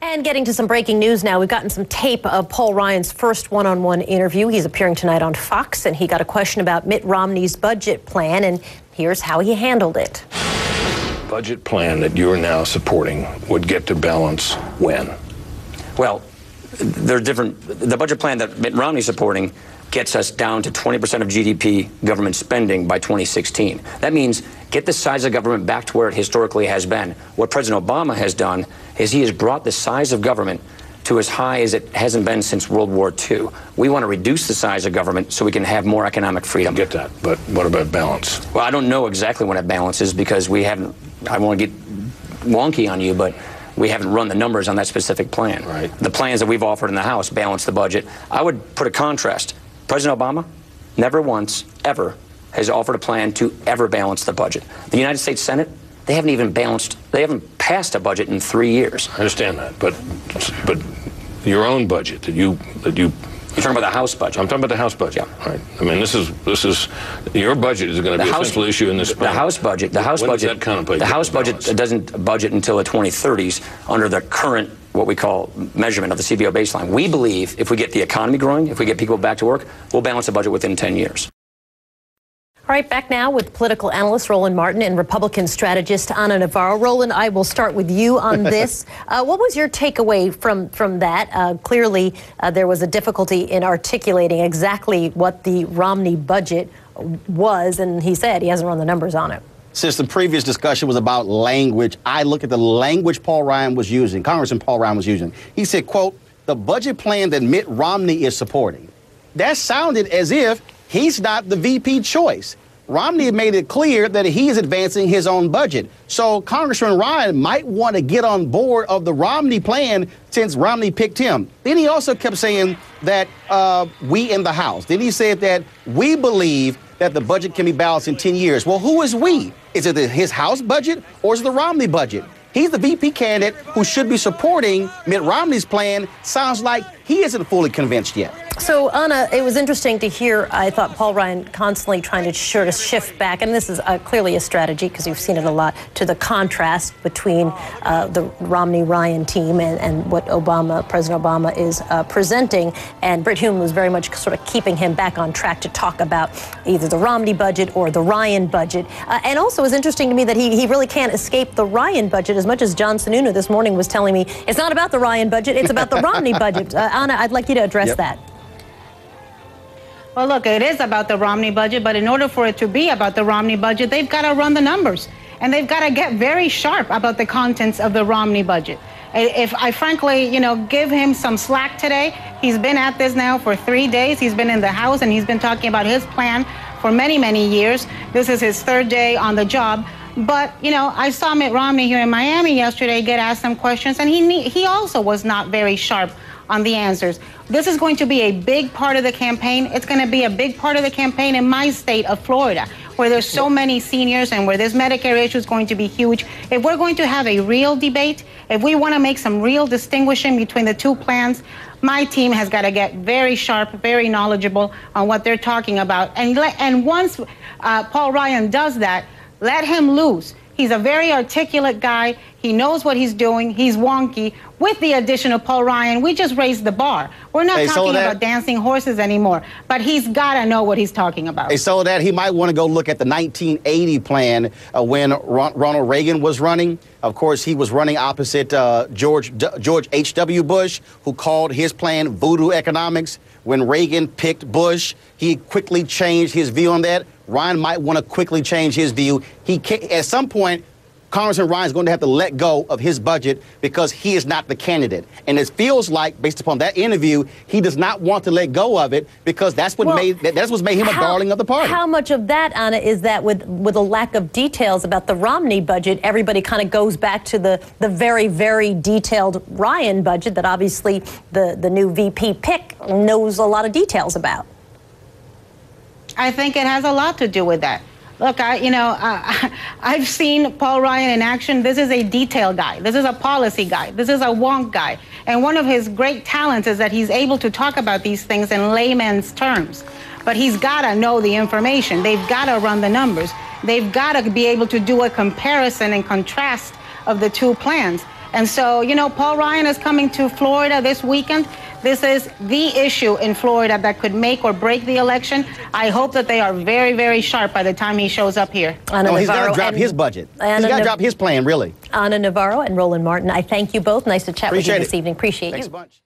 And getting to some breaking news now. We've gotten some tape of Paul Ryan's first one-on-one interview. He's appearing tonight on Fox, and he got a question about Mitt Romney's budget plan, and here's how he handled it. Budget plan that you are now supporting would get to balance when? Well, they're different. The budget plan that Mitt Romney's supporting gets us down to 20% of GDP government spending by 2016. That means get the size of government back to where it historically has been. What President Obama has done is he has brought the size of government to as high as it hasn't been since World War II. We want to reduce the size of government so we can have more economic freedom. I get that, but what about balance? Well, I don't know exactly when it balances because we haven't, I won't get wonky on you, but we haven't run the numbers on that specific plan. Right. The plans that we've offered in the House balance the budget. I would put a contrast. President Obama never once, ever, has offered a plan to ever balance the budget. The United States Senate, they haven't passed a budget in 3 years. I understand that, but your own budget that you You're talking about the House budget. I'm talking about the House budget. Yeah. Right. I mean, this is your budget is going to be a central issue in this. The House budget. The House budget. Does that contemplate the House budget doesn't budget until the 2030s under the current what we call measurement of the CBO baseline. We believe if we get the economy growing, if we get people back to work, we'll balance the budget within 10 years. All right, back now with political analyst Roland Martin and Republican strategist Ana Navarro. Roland, I will start with you on this. What was your takeaway from that? Clearly, there was a difficulty in articulating exactly what the Romney budget was, and he said he hasn't run the numbers on it. Since the previous discussion was about language, I look at the language Paul Ryan was using, Congressman Paul Ryan was using. He said, quote, the budget plan that Mitt Romney is supporting. That sounded as if he's not the VP choice. Romney made it clear that he is advancing his own budget. So Congressman Ryan might want to get on board of the Romney plan since Romney picked him. Then he also kept saying that we in the House. Then he said that we believe that the budget can be balanced in 10 years. Well, who is we? Is it his House budget or is it the Romney budget? He's the VP candidate who should be supporting Mitt Romney's plan. Sounds like he isn't fully convinced yet. So, Ana, it was interesting to hear, I thought, Paul Ryan constantly trying to sort of shift back, and this is clearly a strategy because you've seen it a lot, to the contrast between the Romney-Ryan team and what President Obama is presenting. And Brit Hume was very much sort of keeping him back on track to talk about either the Romney budget or the Ryan budget. And also it was interesting to me that he really can't escape the Ryan budget as much as John Sununu this morning was telling me it's not about the Ryan budget, it's about the Romney budget. Ana, I'd like you to address that. Well, look, it is about the Romney budget, but in order for it to be about the Romney budget, they've got to run the numbers. And they've got to get very sharp about the contents of the Romney budget. If I frankly, give him some slack today, he's been at this now for 3 days. He's been in the House and he's been talking about his plan for many, many years. This is his third day on the job. But, I saw Mitt Romney here in Miami yesterday get asked some questions, and he also was not very sharp on the answers. This is going to be a big part of the campaign. It's going to be a big part of the campaign in my state of Florida, where there's so many seniors and where this Medicare issue is going to be huge. If we're going to have a real debate, if we want to make some real distinguishing between the two plans, my team has got to get very sharp, very knowledgeable on what they're talking about. And once Paul Ryan does that, let him loose. He's a very articulate guy. He knows what he's doing. He's wonky. With the addition of Paul Ryan, we just raised the bar. We're not talking about dancing horses anymore, but he's got to know what he's talking about. So that he might want to go look at the 1980 plan when Ronald Reagan was running. Of course, he was running opposite George H.W. Bush, who called his plan voodoo economics. When Reagan picked Bush, he quickly changed his view on that. Ryan might want to quickly change his view. At some point, Congressman Ryan is going to have to let go of his budget because he is not the candidate. And it feels like, based upon that interview, he does not want to let go of it because that's what made him a darling of the party. How much of that, Ana, is that with a lack of details about the Romney budget, everybody kind of goes back to the very, very detailed Ryan budget that obviously the new VP pick knows a lot of details about? I think it has a lot to do with that. Look, I've seen Paul Ryan in action. This is a detail guy. This is a policy guy. This is a wonk guy. And one of his great talents is that he's able to talk about these things in layman's terms. But he's got to know the information. They've got to run the numbers. They've got to be able to do a comparison and contrast of the two plans. And so, you know, Paul Ryan is coming to Florida this weekend. This is the issue in Florida that could make or break the election. I hope that they are very, very sharp by the time he shows up here. No, he's got to drop his budget. He's got to drop his plan, really. Ana Navarro and Roland Martin, I thank you both. Nice to chat with you this evening. Appreciate you. Thanks a bunch.